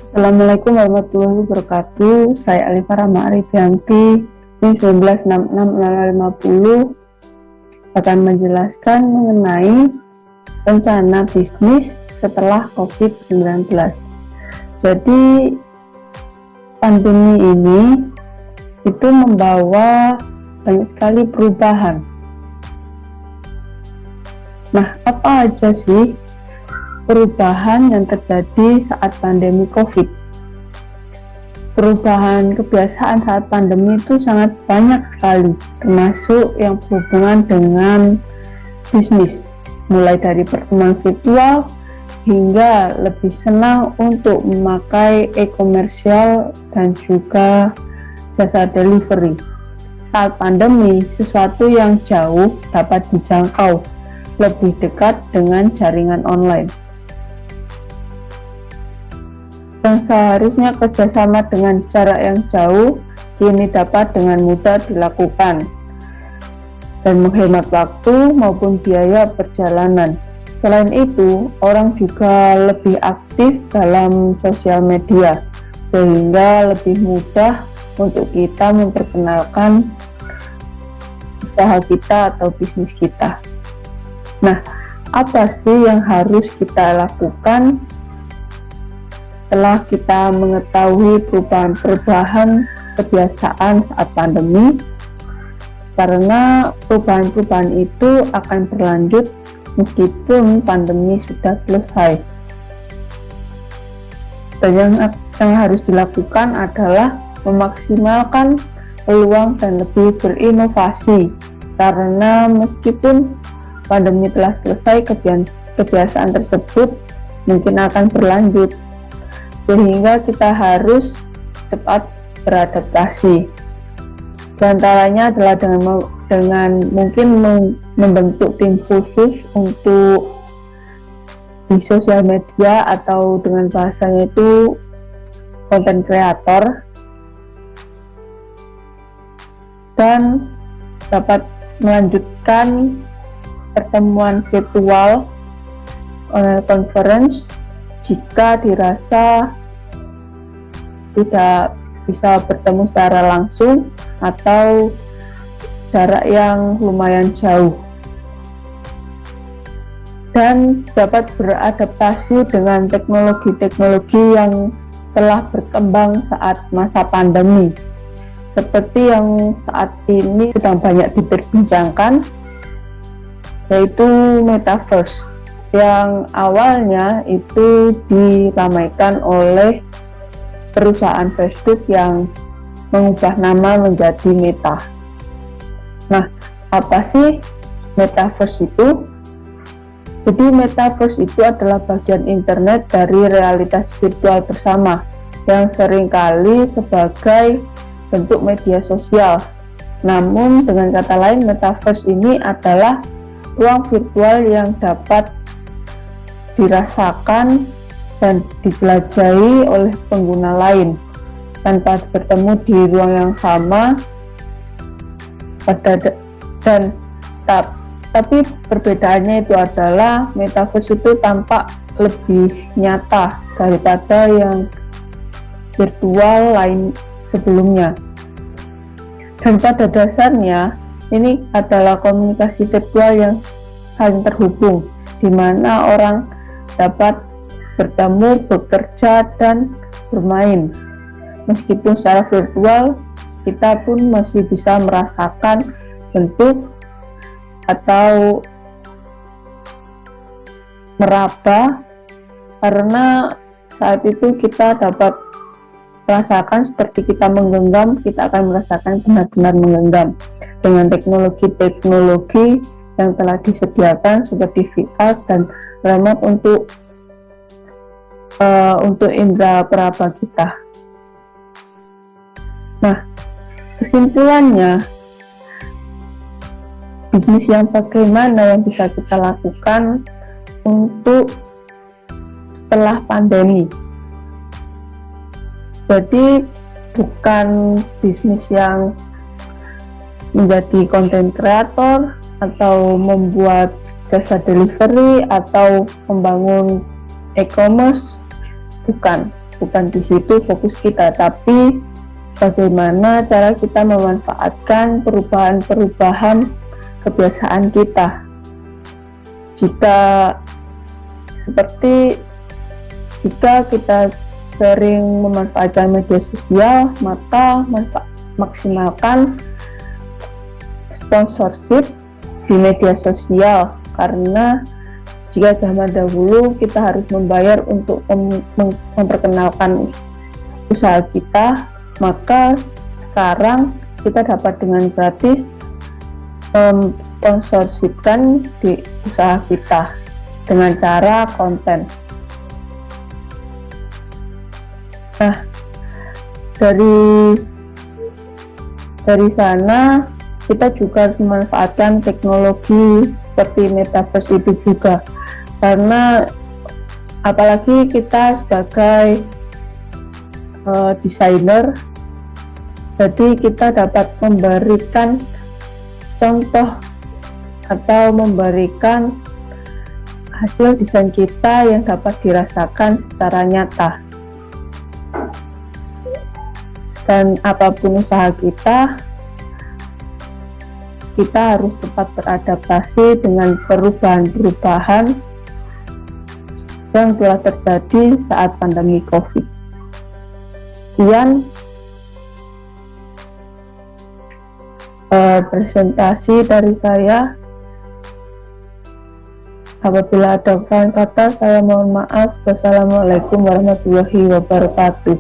Assalamualaikum warahmatullahi wabarakatuh. Saya Alifah Rahma Arifianti, NIM 1966050 akan menjelaskan mengenai rencana bisnis setelah COVID-19. Jadi pandemi ini itu membawa banyak sekali perubahan. Nah, apa aja sih perubahan yang terjadi saat pandemi COVID? Perubahan kebiasaan saat pandemi itu sangat banyak sekali, termasuk yang berhubungan dengan bisnis, mulai dari pertemuan virtual hingga lebih senang untuk memakai e-komersial dan juga jasa delivery. Saat pandemi, sesuatu yang jauh dapat dijangkau lebih dekat dengan jaringan online. Yang seharusnya kerjasama dengan jarak yang jauh kini dapat dengan mudah dilakukan dan menghemat waktu maupun biaya perjalanan. Selain itu, orang juga lebih aktif dalam sosial media sehingga lebih mudah untuk kita memperkenalkan usaha kita atau bisnis kita. Nah, apa sih yang harus kita lakukan setelah kita mengetahui perubahan-perubahan kebiasaan saat pandemi? Karena perubahan-perubahan itu akan berlanjut meskipun pandemi sudah selesai. Dan yang harus dilakukan adalah memaksimalkan peluang dan lebih berinovasi. Karena meskipun pandemi telah selesai, kebiasaan tersebut mungkin akan berlanjut, sehingga kita harus cepat beradaptasi. Di antaranya adalah dengan mungkin membentuk tim khusus untuk di sosial media, atau dengan bahasanya itu content creator, dan dapat melanjutkan pertemuan virtual conference jika dirasa tidak bisa bertemu secara langsung atau jarak yang lumayan jauh, dan dapat beradaptasi dengan teknologi-teknologi yang telah berkembang saat masa pandemi, seperti yang saat ini sedang banyak diperbincangkan, yaitu Metaverse, yang awalnya itu diramaikan oleh perusahaan Facebook yang mengubah nama menjadi Meta. Nah, apa sih Metaverse itu? Jadi Metaverse itu adalah bagian internet dari realitas virtual bersama yang seringkali sebagai bentuk media sosial. Namun dengan kata lain, Metaverse ini adalah ruang virtual yang dapat dirasakan dan dijelajahi oleh pengguna lain tanpa bertemu di ruang yang sama, tapi perbedaannya itu adalah Metaverse itu tampak lebih nyata daripada yang virtual lain sebelumnya. Dan pada dasarnya ini adalah komunikasi virtual yang saling terhubung, di mana orang dapat bertemu, bekerja, dan bermain. Meskipun secara virtual, kita pun masih bisa merasakan bentuk atau meraba, karena saat itu kita dapat merasakan seperti kita menggenggam, kita akan merasakan benar-benar menggenggam dengan teknologi-teknologi yang telah disediakan seperti VR dan remote untuk indera peraba kita. Nah, kesimpulannya, bisnis yang bagaimana yang bisa kita lakukan untuk setelah pandemi? Jadi bukan bisnis yang menjadi content creator atau membuat jasa delivery atau membangun e-commerce, bukan. bukan di situ fokus kita, tapi bagaimana cara kita memanfaatkan perubahan-perubahan kebiasaan kita. Jika kita sering memanfaatkan media sosial, maka maksimalkan sponsorship di media sosial, karena jika zaman dahulu kita harus membayar untuk memperkenalkan usaha kita, maka sekarang kita dapat dengan gratis sponsorshipkan di usaha kita dengan cara konten. Nah, dari sana kita juga harus memanfaatkan teknologi seperti metaverse itu juga, karena apalagi kita sebagai desainer, jadi kita dapat memberikan contoh atau memberikan hasil desain kita yang dapat dirasakan secara nyata. Dan apapun usaha kita harus cepat beradaptasi dengan perubahan-perubahan yang telah terjadi saat pandemi COVID. Sekian presentasi dari saya. Apabila ada kesalahan kata, saya mohon maaf. Wassalamualaikum warahmatullahi wabarakatuh.